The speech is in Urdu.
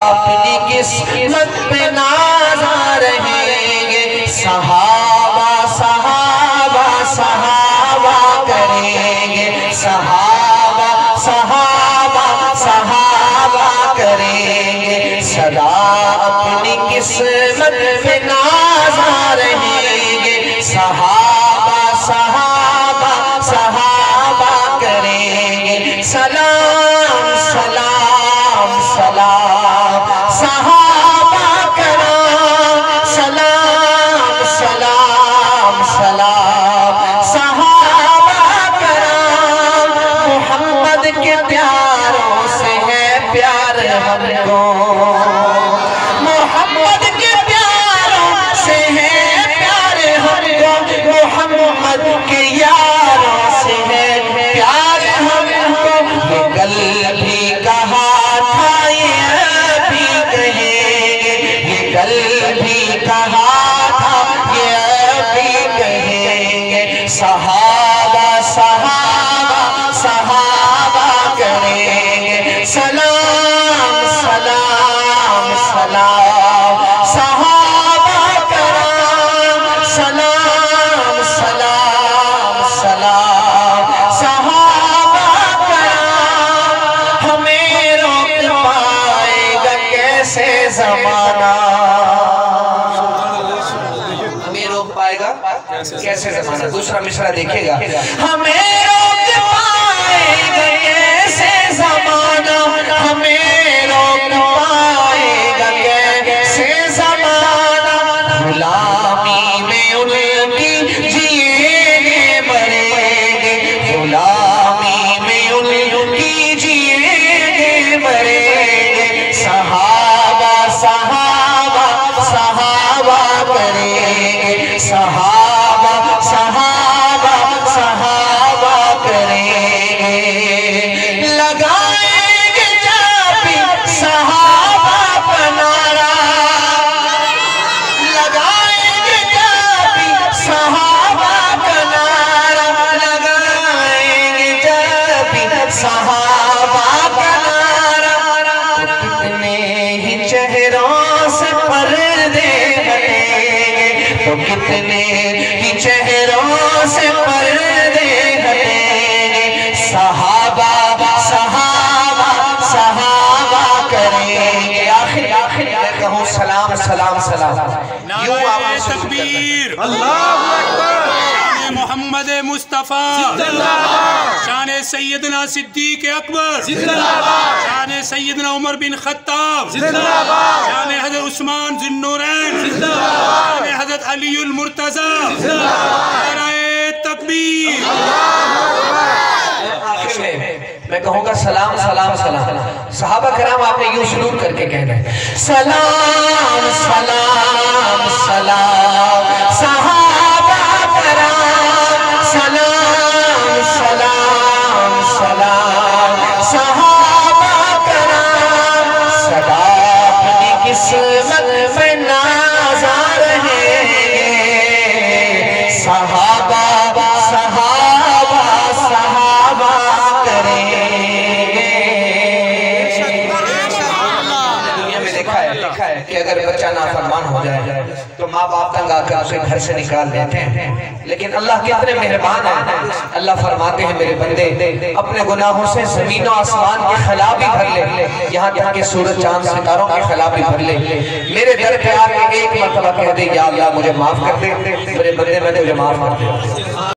اپنی قسمت پہ ناز رہیں گے، صحابہ صحابہ صحابہ کریں گے، صحابہ صحابہ صحابہ کریں گے، صدا اپنی قسمت پہ ناز رہیں گے، صحابہ صحابہ صحابہ کریں گے، سلام سلام سلام صحابہ کرام، سلام سلام سلام صحابہ کرام، محمد کے پیاروں سے ہے پیار ہم کو، محمد کے پیاروں سے ہے پیار ہم کو، محمد کے یاروں سے ہے پیار ہم کو، یہ کل بھی کہا تھا یہ بھی کہیں گے، یہ کل بھی کہا تھا یہ بھی کہیں گے، صحابہ صحابہ صحابہ کریں گے، سلام سلام سلام صحابہ کرام، سلام سلام سلام صحابہ کرام، ہمیں روک پائے گا کیسے زمانہ، ہمیں روک پائے گا کیسے زمانہ، دوسرا مصرع دیکھے گا، ہمیں روک پائے گا کیسے زمانہ، ہمیں روک پائے گا کیسے زمانہ، غلامی میں ان کی جیئیں گے مریں گے، غلامی میں ان کی جیئیں گے مریں گے، صحابہ صحابہ صحابہ کریں گے، صحابہ صحابہ صحابہ کریں گے، لگائیں گے جب بھی صحابہ کا نعرہ، لگائیں گے جب بھی صحابہ کا نعرہ، لگائیں گے جب بھی صحابہ کا نعرہ، تو کتنے ہی چہروں سے پردے ہٹیں گے، تو کتنے ہی چہروں سے پردے ہٹیں گے، صحابہ صحابہ صحابہ کریں گے، آخر میں کہوں سلام سلام سلام، یوں آپ نعرہ تکبیر، اللہ اکبر، شان محمد مصطفیٰ، شان سیدنا صدیق اکبر، شان سیدنا عمر بن خطاب، شان حضرت عثمان ذو النورین، شان حضرت علی المرتضی، نعرہ تکبیر، آخر میں کہوں گا سلام سلام سلام، صحابہ کرام آپ نے یوں سلوک کر کے کہنا ہے، سلام سلام سلام صحابہ کرام، سلام سلام سلام صحابہ کرام، صدا اپنی قسمت میں ناز رہیں گے، صحابہ صحابہ صحابہ کریں گے، دنیا میں دیکھا ہے کہ اگر بچہ نافرمان ہو جائے تو ماں باپ تنگ آ کر اسے گھر سے نکال دیتے ہیں، لیکن اللہ کتنے مہربان ہیں، اللہ فرماتے ہیں میرے بندے اپنے گناہوں سے زمین و آسمان کے خلا بھی بھر لے، یہاں تک کہ سورج چاند ستاروں کے خلا بھی بھر لے، میرے در پہ آ کے ایک مرتبہ کہہ دے یا اللہ مجھے معاف کر دے، میرے بندے میں تجھے معاف کر دے۔